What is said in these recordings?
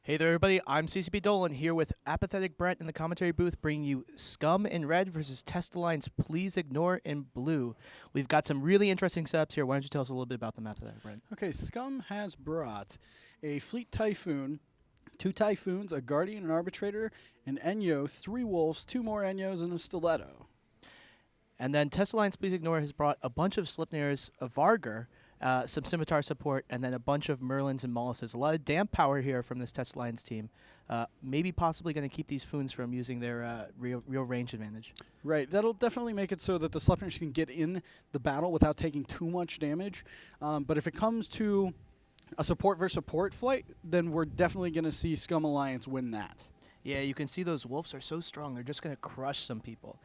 Hey there, everybody. I'm CCP Dolan here with Apathetic Brent in the commentary booth, bringing you Scum in red versus Test Alliance Please Ignore in blue. We've got some really interesting setups here. Why don't you tell us a little bit about them, Apathetic Brent? Okay, SCUM has brought a Fleet Typhoon, 2 Typhoons, a Guardian, an Arbitrator, an Enyo, 3 Wolves, 2 more Enyos, and a Stiletto. And then Test Alliance Please Ignore has brought a bunch of Slipners, a Vargur, some Scimitar support, and then a bunch of Merlins and Molluses. A lot of damp power here from this Test Alliance team. Maybe possibly going to keep these Foons from using their real range advantage. Right, that'll definitely make it so that the Sleipnirs can get in the battle without taking too much damage. But if it comes to a support versus support fight, then we're definitely going to see Scum Alliance win that. Yeah, you can see those Wolves are so strong. They're just going to crush some people.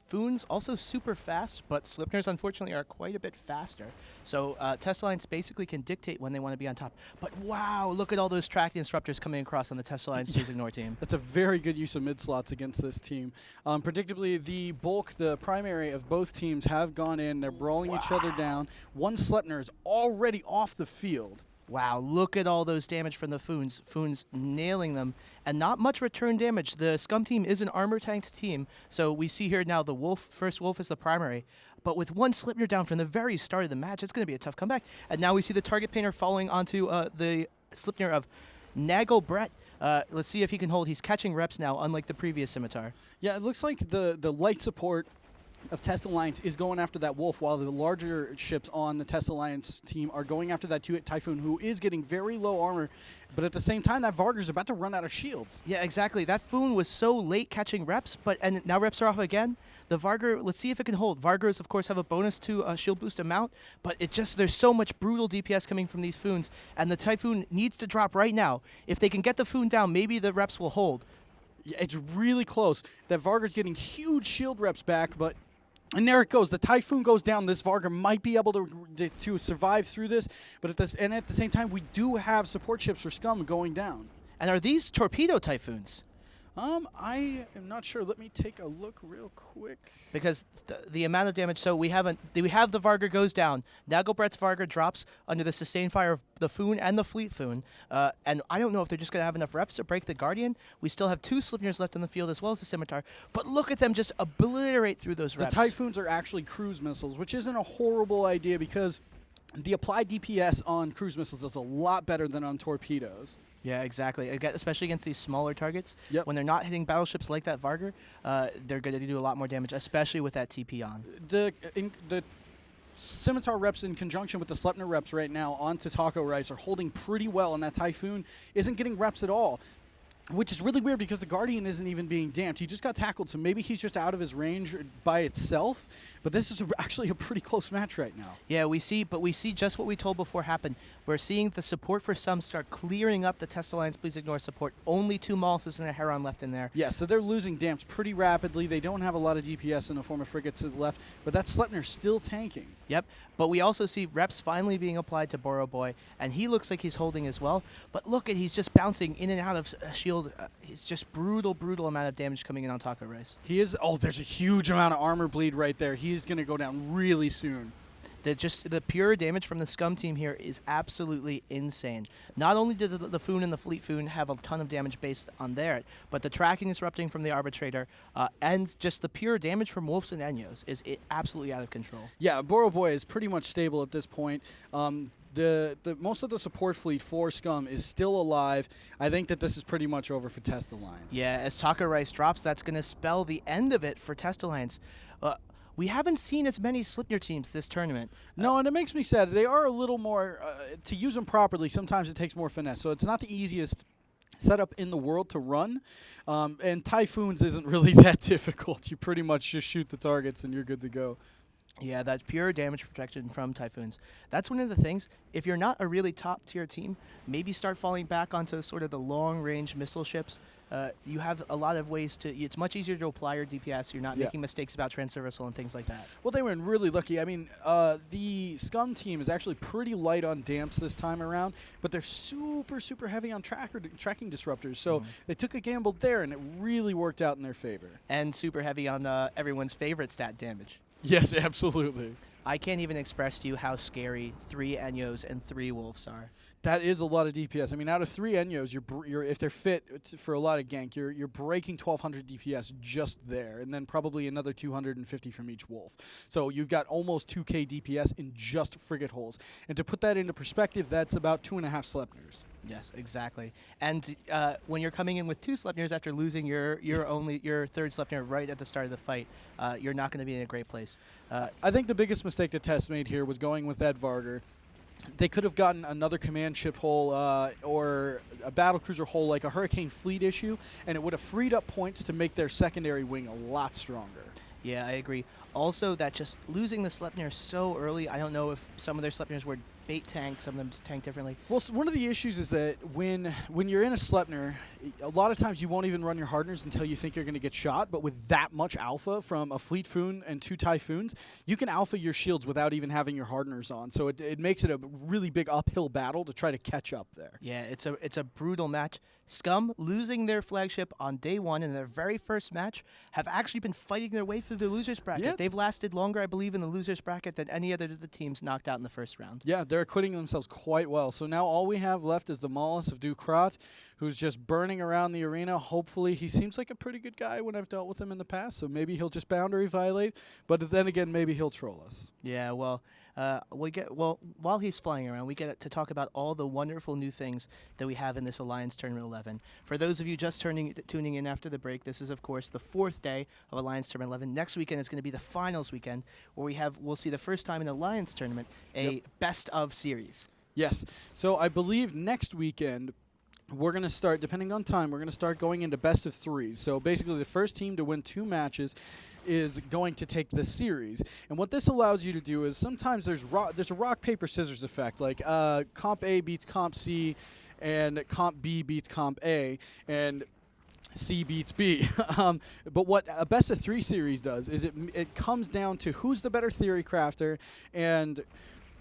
Foons also super fast, but Slipners unfortunately are quite a bit faster. So Test Alliance basically can dictate when they want to be on top. But wow, look at all those tracking disruptors coming across on the Test Alliance Please Ignore team. That's a very good use of mid-slots against this team. Predictably, the bulk, the primary of both teams have gone in. They're brawling each other down. One Sleipnir is already off the field. Wow, look at all those damage from the Foons. Foons nailing them, and not much return damage. The Scum team is an armor-tanked team, so we see here now the first Wolf is the primary. But with one Slipnir down from the very start of the match, it's going to be a tough comeback. And now we see the target painter falling onto the Slipnir of Nagel Brett. Let's see if he can hold. He's catching reps now, unlike the previous Scimitar. Yeah, it looks like the light support of Test Alliance is going after that Wolf, while the larger ships on the Test Alliance team are going after that Typhoon, who is getting very low armor. But at the same time, that Vargur's about to run out of shields. Yeah, exactly. That Foon was so late catching reps, and now reps are off again. The Vargur, let's see if it can hold. Vargurs, of course, have a bonus to shield boost amount, but there's so much brutal DPS coming from these Foons, and the Typhoon needs to drop right now. If they can get the Foon down, maybe the reps will hold. Yeah, it's really close. That Vargur's getting huge shield reps back, but... And there it goes. The Typhoon goes down. This Vargur might be able to survive through this, but at the same time, we do have support ships for Scum going down. And are these torpedo Typhoons? I am not sure. Let me take a look real quick. Because the amount of damage, so we have the Vargur goes down. Nagelbrett's Vargur drops under the sustained fire of the Foon and the Fleet Foon. And I don't know if they're just going to have enough reps to break the Guardian. We still have 2 Slipners left on the field as well as the Scimitar. But look at them just obliterate through those reps. The Typhoons are actually cruise missiles, which isn't a horrible idea because the applied DPS on cruise missiles is a lot better than on torpedoes. Yeah, exactly. Especially against these smaller targets. Yep. When they're not hitting battleships like that Vargur, they're going to do a lot more damage, especially with that TP on. The Scimitar reps in conjunction with the Sleipnir reps right now onto Taco Rice are holding pretty well, and that Typhoon isn't getting reps at all. Which is really weird because the Guardian isn't even being damped. He just got tackled, so maybe he's just out of his range by itself. But this is actually a pretty close match right now. Yeah, we see just what we told before happen. We're seeing the support for some start clearing up the Test Alliance Please Ignore support. Only 2 Molluses and a Heron left in there. Yeah, so they're losing damps pretty rapidly. They don't have a lot of DPS in the form of frigates left, but that Sleipnir's still tanking. Yep, but we also see reps finally being applied to Boro Boy, and he looks like he's holding as well. But look he's just bouncing in and out of shield. It's just brutal amount of damage coming in on Taco Rice. He is. Oh, there's a huge amount of armor bleed right there. He's going to go down really soon. The pure damage from the Scum team here is absolutely insane. Not only did the Foon and the Fleet Foon have a ton of damage based on there, but the tracking disrupting from the Arbitrator and just the pure damage from Wolves and Enyos is absolutely out of control. Yeah, Boro Boy is pretty much stable at this point. The most of the support fleet for Scum is still alive. I think that this is pretty much over for Test Alliance. Yeah, as Taco Rice drops, that's going to spell the end of it for Test Alliance. We haven't seen as many Slipnir teams this tournament. No, and it makes me sad. They are a little more, to use them properly, sometimes it takes more finesse. So it's not the easiest setup in the world to run. And Typhoons isn't really that difficult. You pretty much just shoot the targets and you're good to go. Yeah, that pure damage protection from Typhoons. That's one of the things. If you're not a really top-tier team, maybe start falling back onto sort of the long-range missile ships. You have a lot of ways to... It's much easier to apply your DPS. You're not making mistakes about transversal and things like that. Well, they were really lucky. I mean, the Scum team is actually pretty light on damps this time around, but they're super heavy on tracking disruptors. So they took a gamble there, and it really worked out in their favor. And super heavy on everyone's favorite stat, damage. Yes, absolutely. I can't even express to you how scary 3 Enyos and 3 Wolves are. That is a lot of DPS. I mean, out of 3 Enyos, you're if they're fit for a lot of gank, you're breaking 1,200 DPS just there, and then probably another 250 from each wolf. So you've got almost 2k DPS in just frigate holes. And to put that into perspective, that's about 2.5 Sleipnirs. Yes, exactly. And when you're coming in with 2 Sleipnirs after losing your third Sleipnir right at the start of the fight, you're not going to be in a great place. I think the biggest mistake that Tess made here was going with that Varger. They could have gotten another command ship hole or a battlecruiser hole like a Hurricane Fleet issue, and it would have freed up points to make their secondary wing a lot stronger. Yeah, I agree. Also, that just losing the Sleipnir so early, I don't know if some of their Sleipnirs were bait tanked, some of them tanked differently. Well, so one of the issues is that when you're in a Sleipnir, a lot of times you won't even run your hardeners until you think you're going to get shot, but with that much alpha from a Fleet Foon and 2 Typhoons, you can alpha your shields without even having your hardeners on. So it makes it a really big uphill battle to try to catch up there. Yeah, it's a brutal match. SCUM, losing their flagship on day 1 in their very first match, have actually been fighting their way through the losers bracket. Yeah. They've lasted longer, I believe, in the losers bracket than any other of the teams knocked out in the first round. Yeah, they're acquitting themselves quite well. So now all we have left is the Maulus of Dukrat, who's just burning around the arena. Hopefully, he seems like a pretty good guy when I've dealt with him in the past, so maybe he'll just boundary violate. But then again, maybe he'll troll us. Yeah, well, while he's flying around, we get to talk about all the wonderful new things that we have in this Alliance Tournament 11. For those of you just tuning in after the break, this is, of course, the 4th day of Alliance Tournament 11. Next weekend is going to be the finals weekend, where we'll see the first time in Alliance Tournament a best-of series. Yes. So I believe next weekend we're going to start, depending on time, we're going to start going into best of 3s. So basically the first team to win 2 matches is going to take the series. And what this allows you to do is sometimes there's a rock, paper, scissors effect. Like Comp A beats Comp C, and Comp B beats Comp A, and C beats B. But what a best of 3 series does is it comes down to who's the better theory crafter, and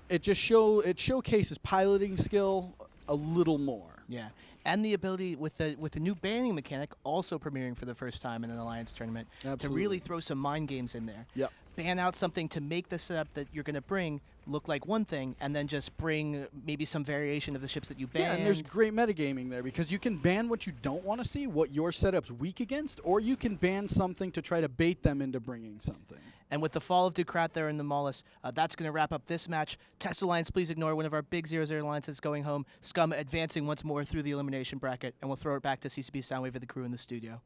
it showcases piloting skill a little more. Yeah, and the ability with the new banning mechanic also premiering for the first time in an Alliance tournament to really throw some mind games in there. Yep. Ban out something to make the setup that you're going to bring look like one thing, and then just bring maybe some variation of the ships that you banned. Yeah, and there's great metagaming there because you can ban what you don't want to see, what your setup's weak against, or you can ban something to try to bait them into bringing something. And with the fall of Dukrat there in the Maulus, that's going to wrap up this match. Test Alliance, please ignore one of our big 0-0 alliances going home. SCUM advancing once more through the elimination bracket, and we'll throw it back to CCP Soundwave and the crew in the studio.